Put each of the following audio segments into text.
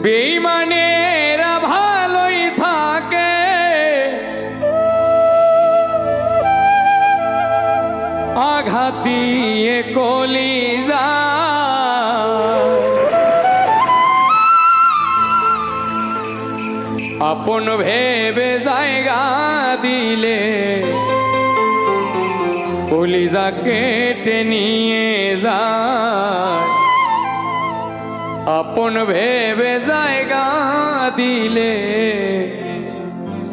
বেঈমানেরা ভালোই থাকে, আঘাত দিয়ে কলিজা আপন ভেবে জায়গা দিলে কলিজা কেটে নিয়ে যায়। আপন ভেবে জায়গা দিলে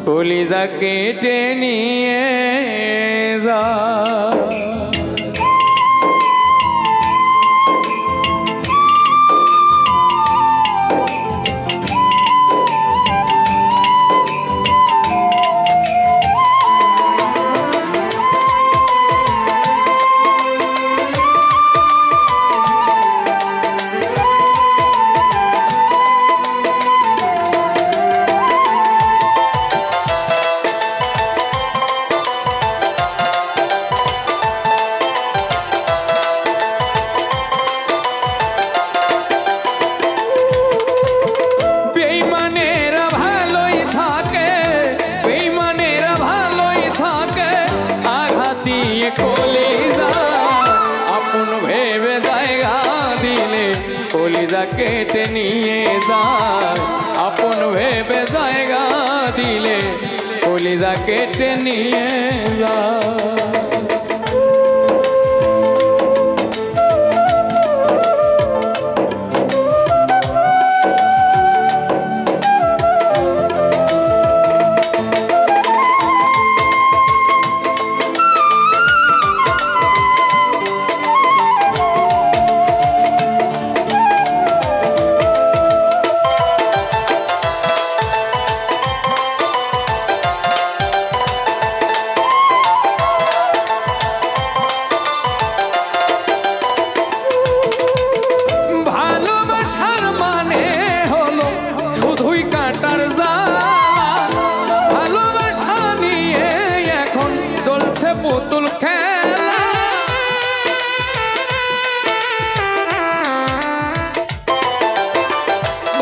কলিজা কেটে নিয়ে যায়। কলিজা কেটে নিয়ে যায়। আপন ভেবে জায়গা দিলে কলিজা কেটে নিয়ে যায়। পুতুল খেলা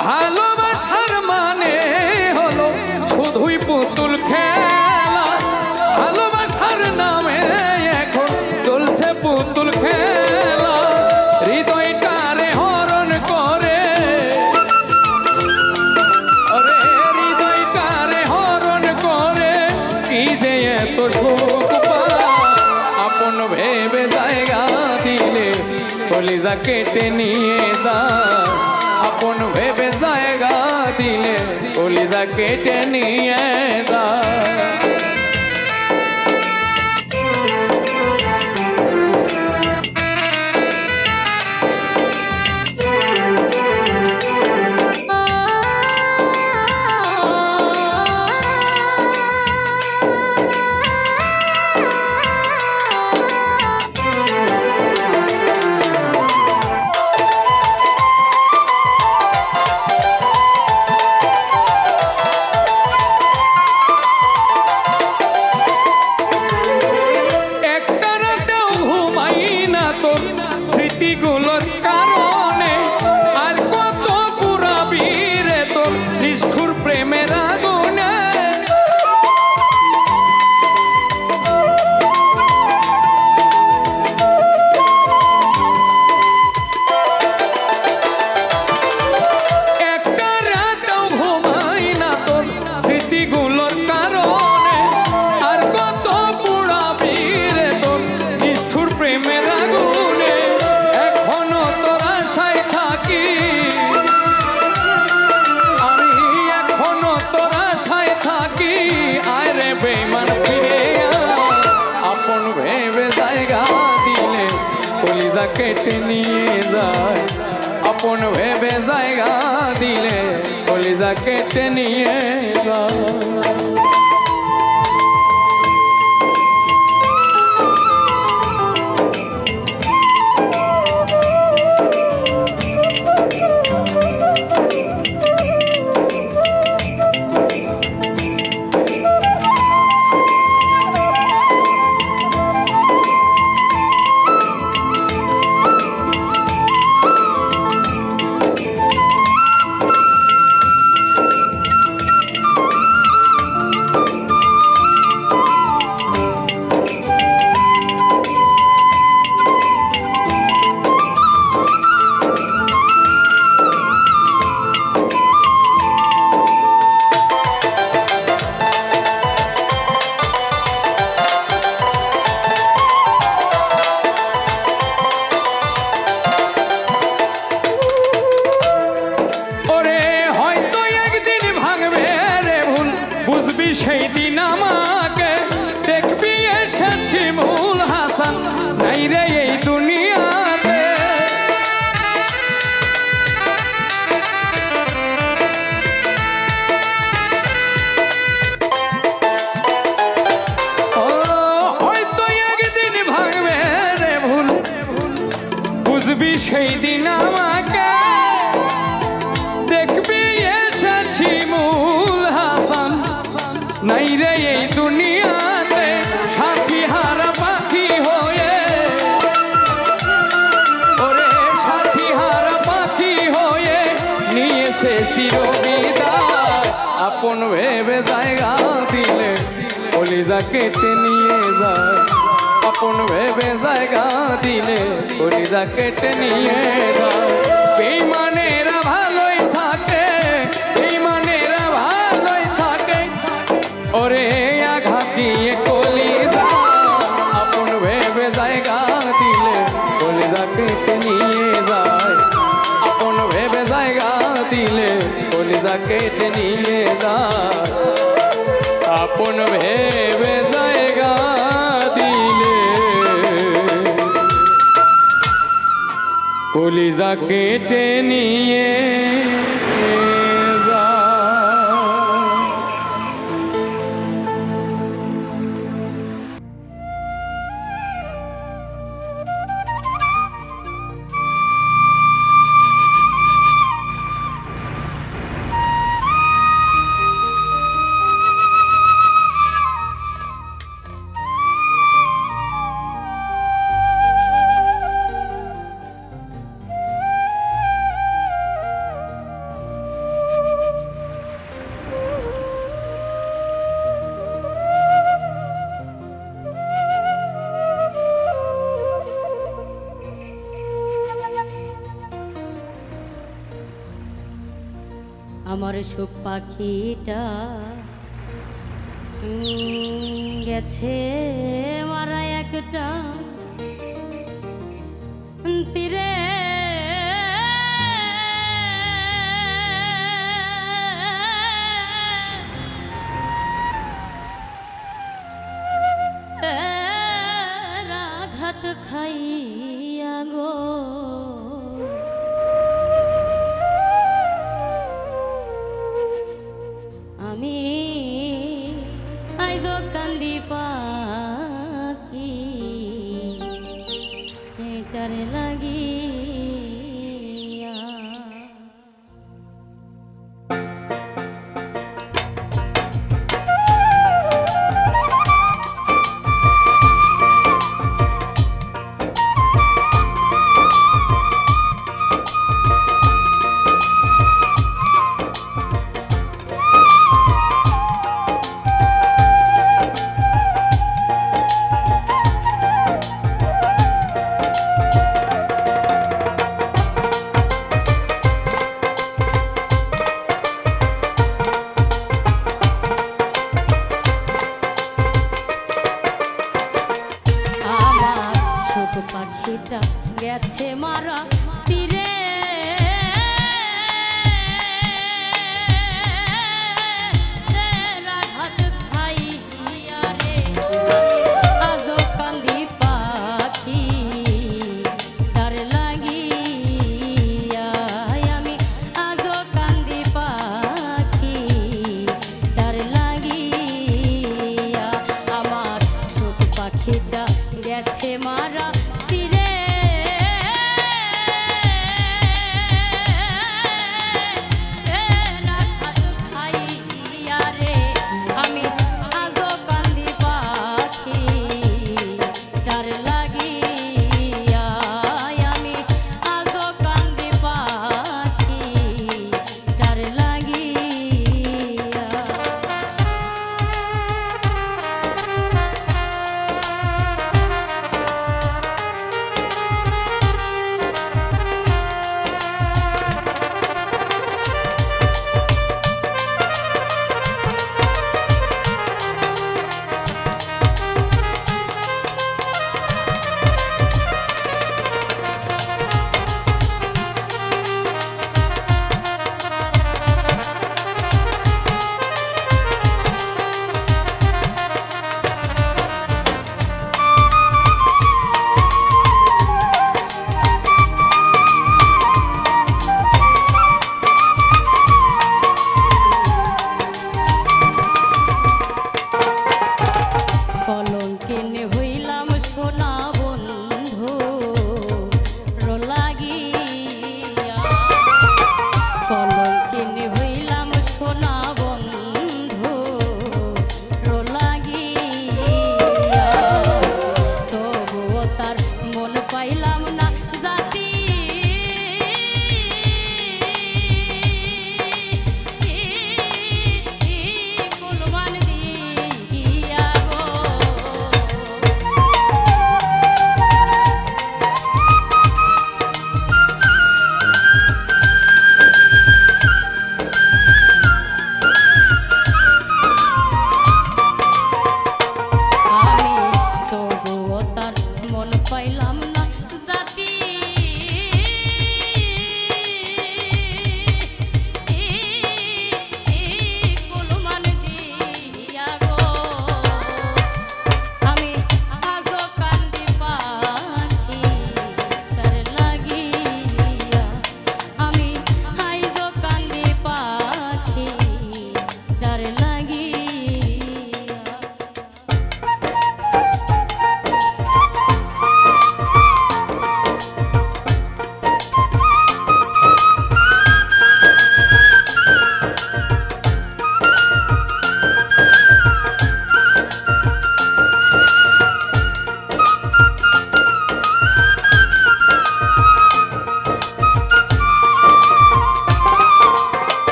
ভালোবাসার মানে হলো শুধুই পুতুল খেলা। ভালোবাসার নামে এখন চলছে পুতুল খেলা। হৃদয়টারে হরণ করে, ওরে হৃদয়টারে হরণ করে কি যে এত সুখ ভেবে জায়গা দিলে কলিজা কেটে নিয়ে যায়। আপন ভেবে জায়গা দিলে কলিজা কেটে নিয়ে যায়। স্মৃতিগুলোর কারণে আর কত পুরাবি রে তোর নিষ্ঠুর প্রেমের আগুনে। একটা রাতও ঘুমাই না তোর স্মৃতিগুলোর কারণে আর কত পুরাবি রে তোর নিষ্ঠুর প্রেমের আগুনে। বেঈমান ফিরে আপন ভেবে জায়গা দিলে কলিজা কেটে নিয়ে যায়। আপন ভেবে জায়গা দিলে কলিজা কেটে নিয়ে যায়। সেই দিন আমাকে দেখবি এসে শিমুল হাসান নাই রে এই দুনিয়াতে। ও হয়তো একদিন ভাঙবে রে ভুল, বুঝবি সেই দিন আমাকে দেখবি এসে শিমুল হাসান নাই রে এই দুনিয়াতে। সাথী হারা পাখি হয়ে, ওরে সাথী হারা পাখি হয়ে নিয়েছে চিরবিদায়। আপন ভেবে জায়গা দিলে কলিজা কেটে নিয়ে যায়। আপন ভেবে জায়গা দিলে কলিজা কেটে নিয়ে যায়। বেঈমানেরা ভালোই থাকে, বেঈমানেরা ভালোই থাকে, ওরে আঘাত দিয়ে কলিজা। আপন ভেবে জায়গা দিলে কলিজা কেটে নিয়ে যায়। আপন ভেবে জায়গা দিলে কলিজা কেটে নিয়ে যায়। আপন ভেবে জায়গা দিলে কলিজা কেটে নিয়ে যায়। আমার সুখ পাখিটা গেছে মারা একটা তীরে। আঘাত খাইয়া গো আমি আইজ কান্দি পাখি এটার লাগি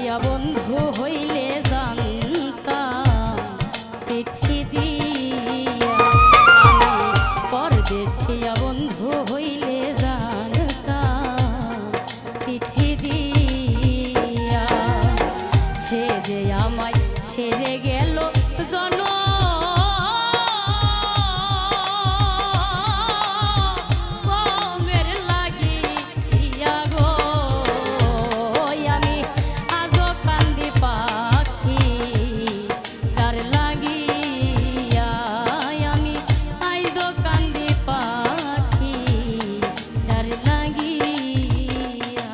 পরদেশিয়া বন্ধু হইলে জানতাম চিঠি দিয়া আমি পরদেশিয়া বন্ধু হইলে জানতাম চিঠি দিয়া সে যে আমায় ছেড়ে গেল জনমের লাগিয়া গো আমি আজও কান্দি পাখি তার লাগিয়া আমি আজও কান্দি পাখি তার লাগিয়া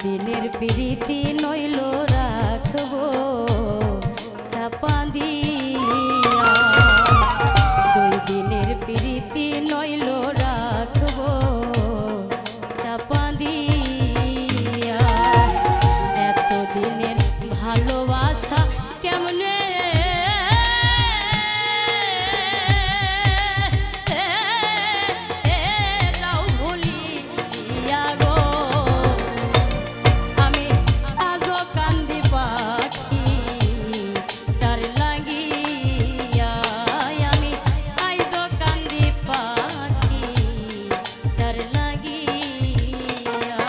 দিনের প্রীতি নইল রাখবো চাপা দিয়া 2 দিনের প্রীতি নইল রাখবো চাপা দিয়া এতদিনের ভালোবাসা কেমনে লাউ ভুলিয়া গো আমি আজও কান্দি পাখি তার লাগিয়া আমি আজও কান্দি পাখি তার লাগিয়া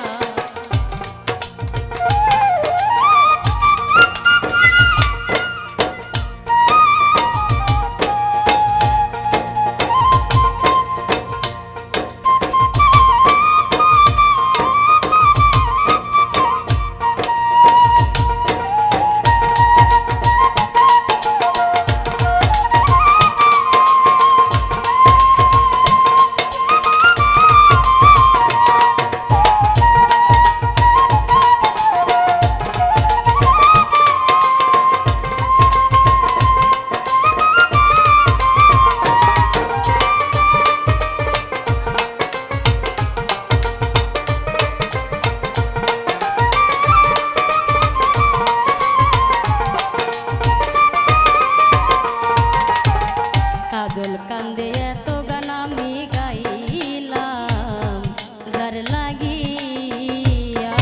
কাজল কান্দে এত গান আমি গাইলাম যার লাগিয়া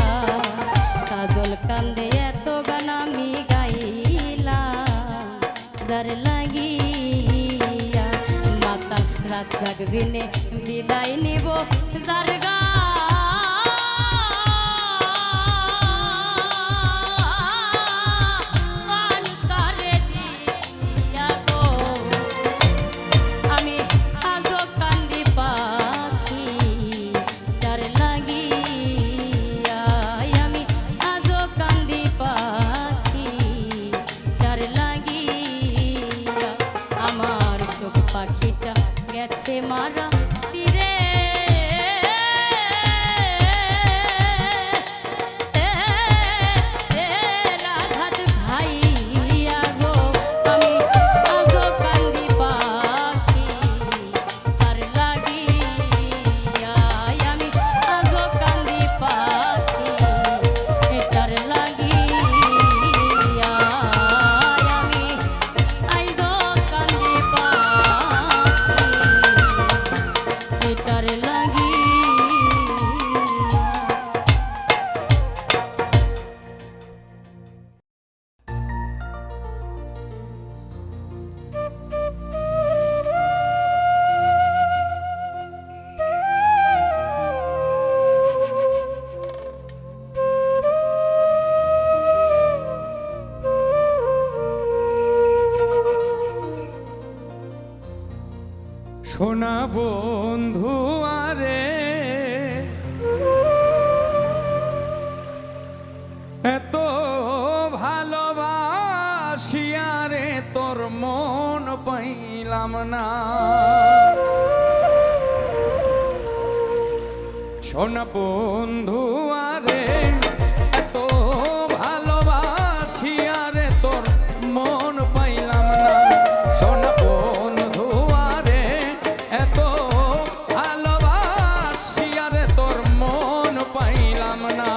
কাজল কান্দে এত গান আমি গাইলাম যার লাগিয়া মাতা রাত জাগবিনে বিদায় নিব যার গান করে দিয়া গো আমি আজও কান্দি পাখি তার লাগিয়া আমি আজও কান্দি পাখি তার লাগিয়া আমার সুখ পাখিটা গেছে মারা তীরে সোনা বন্ধু আরে এত ভালোবাসিয়া রে তোর মন পাইলাম না সোনা বন্ধু আরে এত ভালোবাসিয়া রে তোর মন পাইলাম না সোনা বন্ধু আরে এত ভালোবাসিয়া রে তোর মন পাইলাম না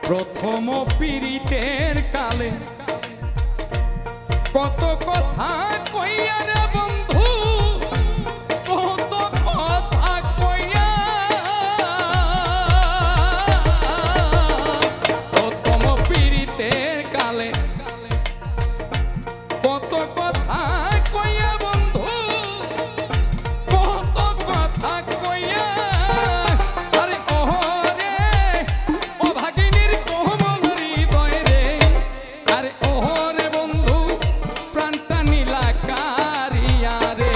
প্রথম পীড়িতের কালে কত কথা কইয়া রে বন্ধু কত কথা কইয়া প্রথম পীড়িতের কালে কত কথা কইয়া বন্ধু কত কথা কইয়া আরে ওরে ও ভাগিনীর কোমল হৃদয় রে আরে ওরে বন্ধু প্রাণটা নীলা কারিয়া রে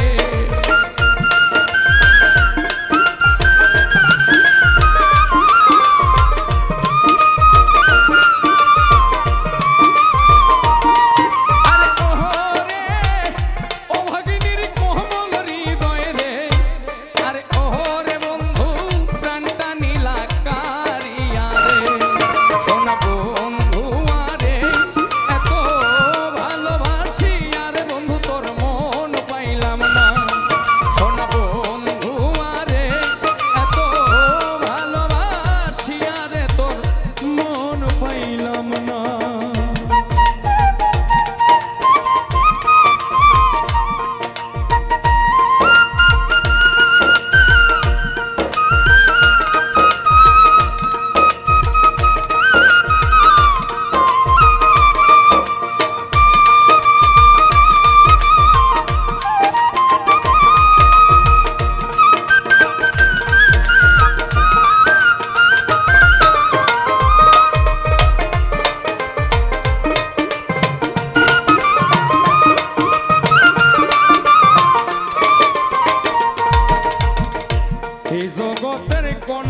জগতের কোন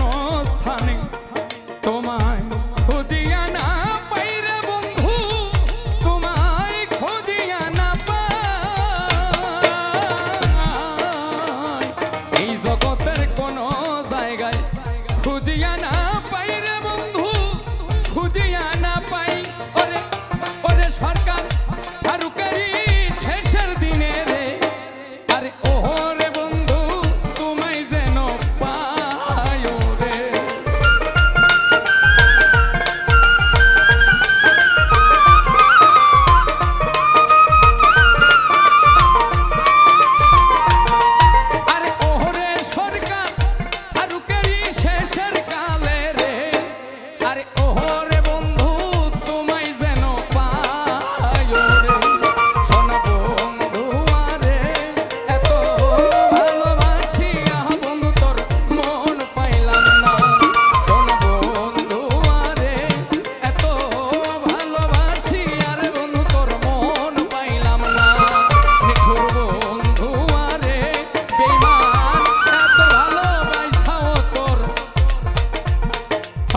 স্থানে তোমায় খুঁজিয়া না পাইরে বন্ধু তোমার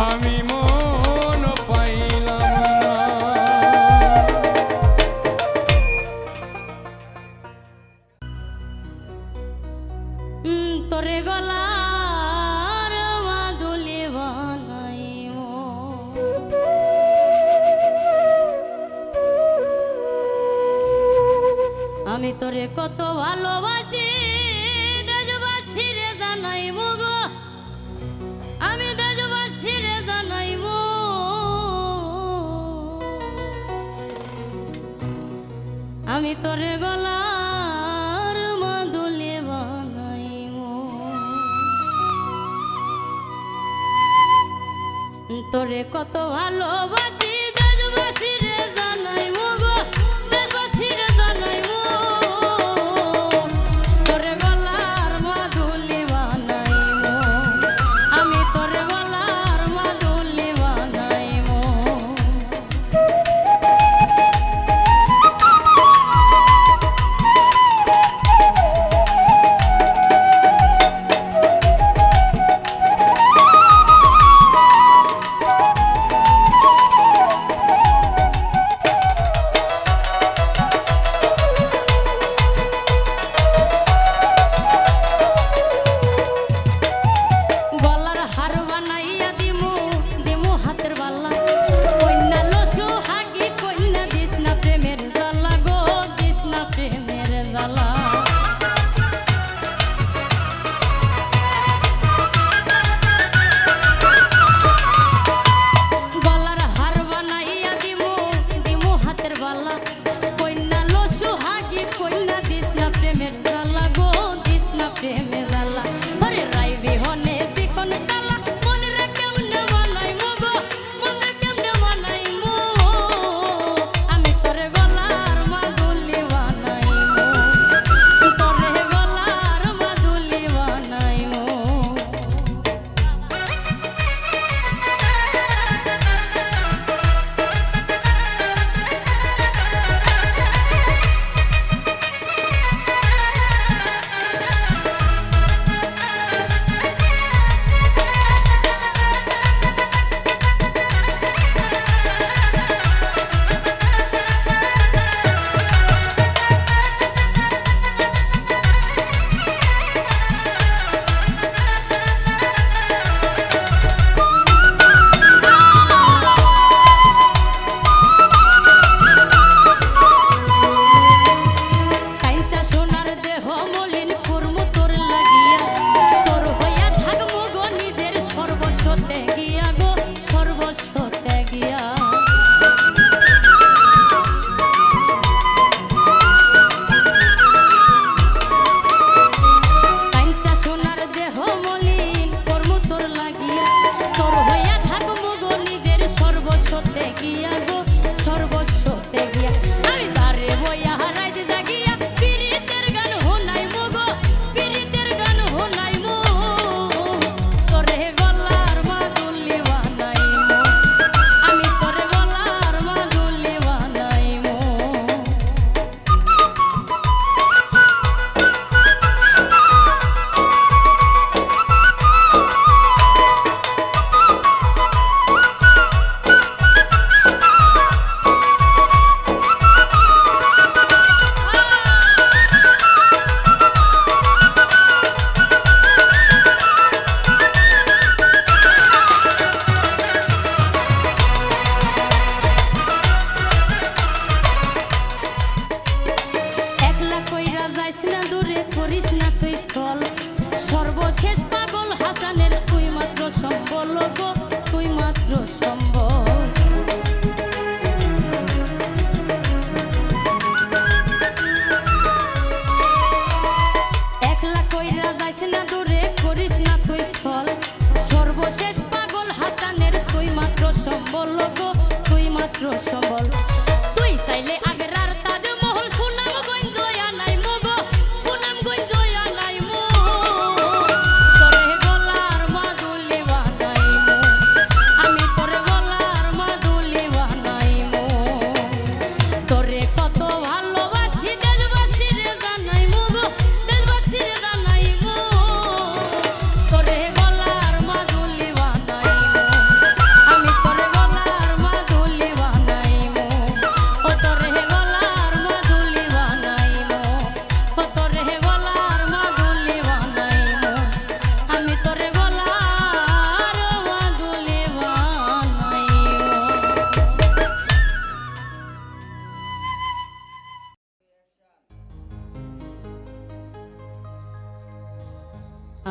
আমি মন পাইলাম না। তোরে গলার মাদুলি বানাইও আমি তোরে কত ভালোবাসি দেশবাসী রে জানাইব গো আমি দেশবাসী রে জানাইব আমি তোরে গলার মাদুলি বানাইব তোরে কত ভালোবাসি দেশবাসী রে জানাইব গো দেশবাসী রে জানাইব তোরে গলার মাদুলি বানাইব আমি তোরে গলার মাদুলি বানাইব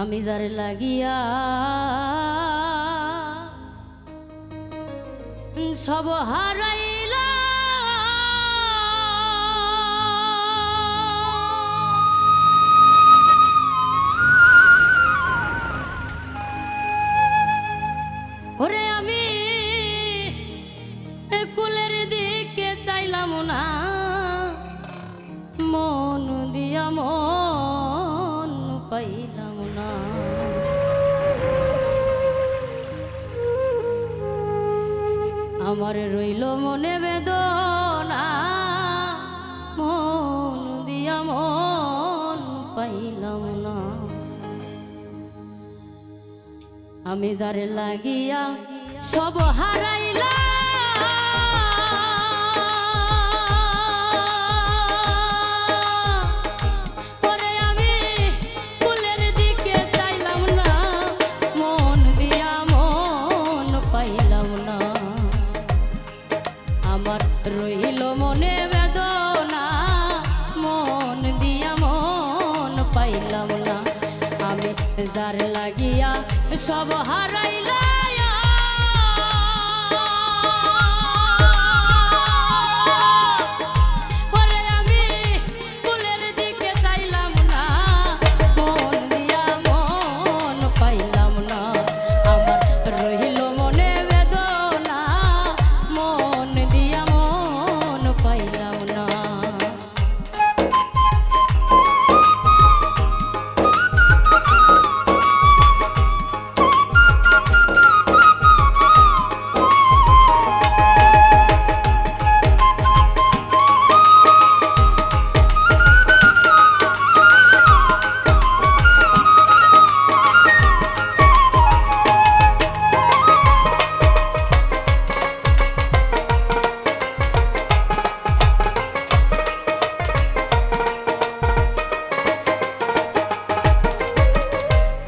আমি যারে লাগিয়া সব হারাইলা ওরে আমি কুলের দিকে চাইলাম না মন দিয়া মন পাইলাম না আমার রইল মনে বেদনা মন দিয়া মন পাইলাম না আমি যারে লাগিয়া সব হারাইলা পরে আমি ফুলের দিকে চাইলাম না মন দিয়া মন পাইলাম না আমার রইল মনে বেদনা মন দিয়া মন পাইলাম না আমি যার লাগিয়া সব হারাইলা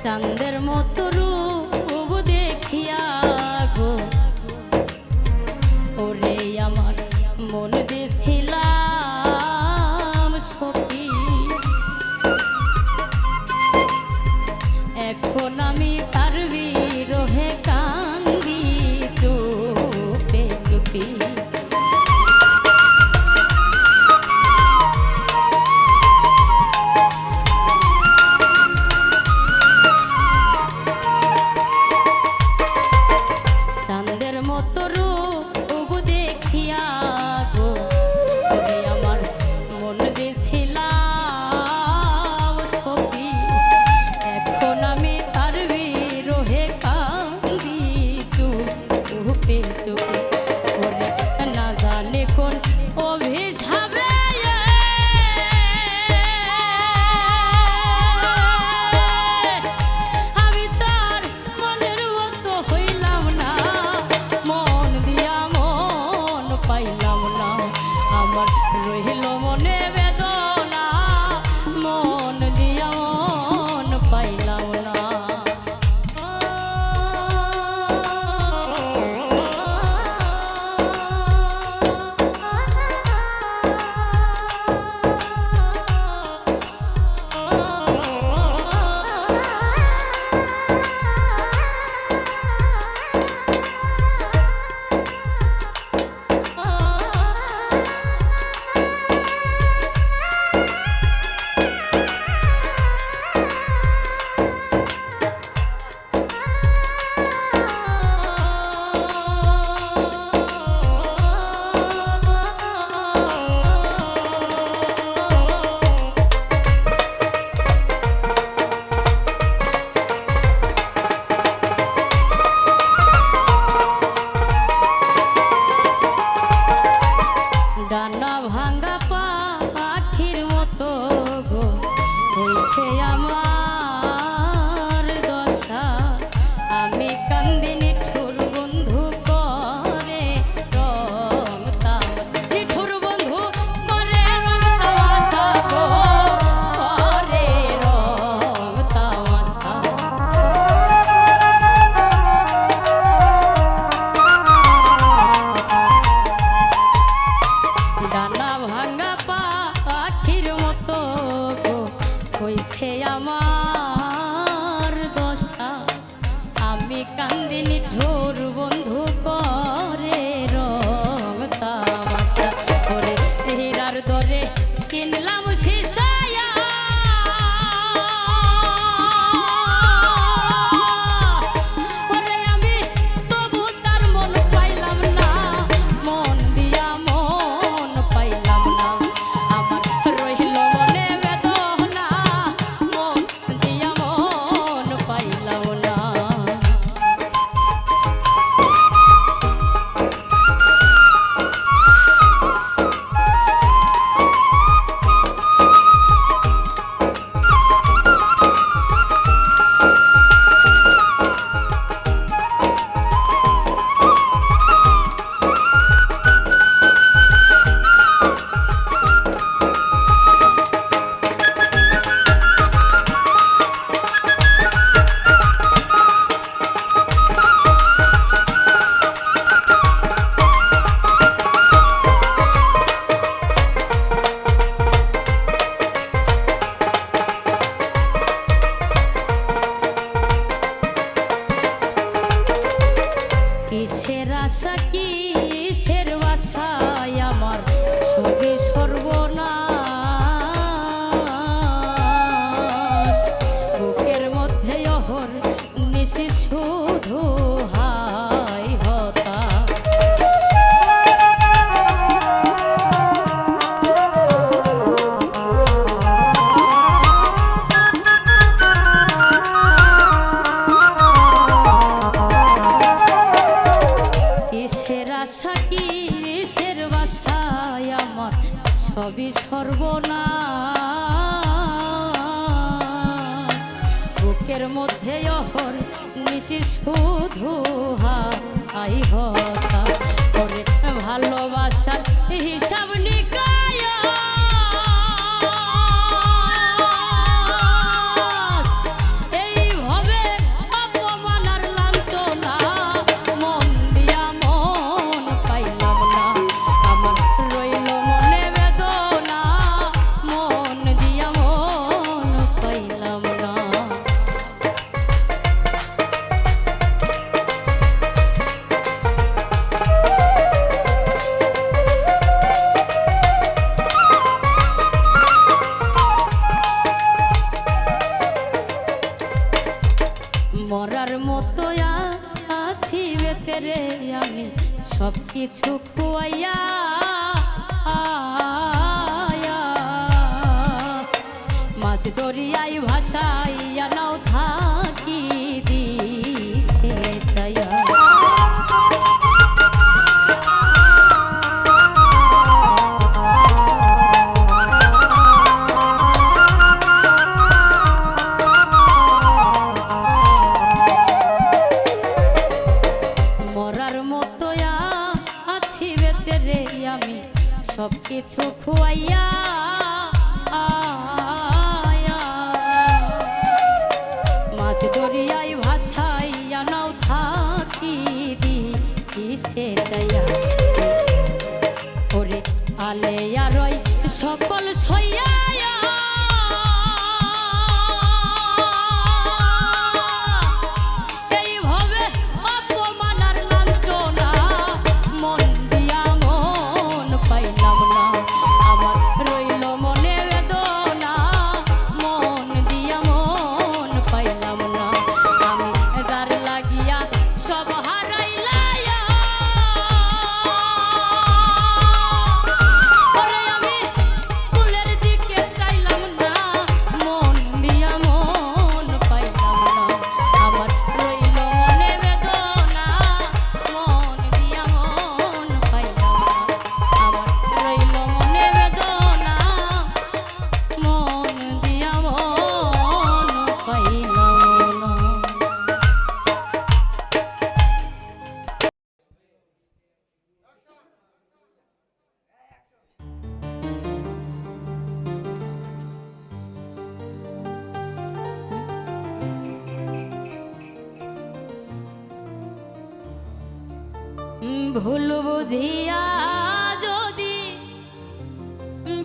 চাঁদের মতো রূপ দেখিয়া গো ওরে আমার মন দিছিলাম সখী এখন আমি তার বিরহে কান্দি চুপে চুপি চাঁদের মতো রূপ দেখিয়া গো ওরে আমার মন দিছিলাম সখী এখন আমি তার বিরহে কান্দি চুপে চুপে ওরে না জানে কোন অভিশাপে আমি তার মনের মতো হইলাম না মন দিয়া মন পাইলাম না আমার রহিল মনে বেদনা মন দিয়া মন পাইলাম না নিঠুর বন্ধু করে রং তামাশা করে হীরার দরে কিনলাম সিসায়া ওরে আমি তবু তার মন পাইলাম না মন দিয়া মন পাইলাম না আমার রইল মনে বেদনা মন দিয়া মন পাইলাম না কিসের আশা কিসের বাসায় আমার সবে সর্বনাশ বুকের মধ্যে অহর নিশি শুধু হাই হতা কিসের আশা কিসের বাসায় আমার সবই সর্বনাশ বুকের মধ্যে অহর নিশি শুধু হাই হতা করে ভালোবাসার হিসাব নিকায় এইভাবে অপমান আর লাঞ্ছনা মন দিয়া মন পাইলাম না আমার রইল মনে বেদনা মন দিয়া মন পাইলাম না মরার মতো আছি বেতেরে আমি সব কিছু খুয়াইয়া মাছ দরিয়ায় ভাসাইয়া নাও থাকি দিশে চাইয়া মরার মতো আছি বেঁচে রে আমি সব কিছু খুয়াইয়া মাছ দরিয়ায় ভাসাইয়া নাও থাকি দিশে চাইয়া ওরে আলে আর সকল সইয়া ভুল বুঝিয়া যদি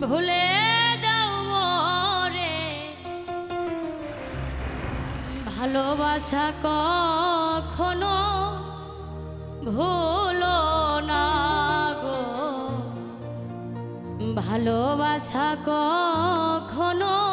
ভুলে যাও রে, ভালোবাসা কখনো আশা কখনো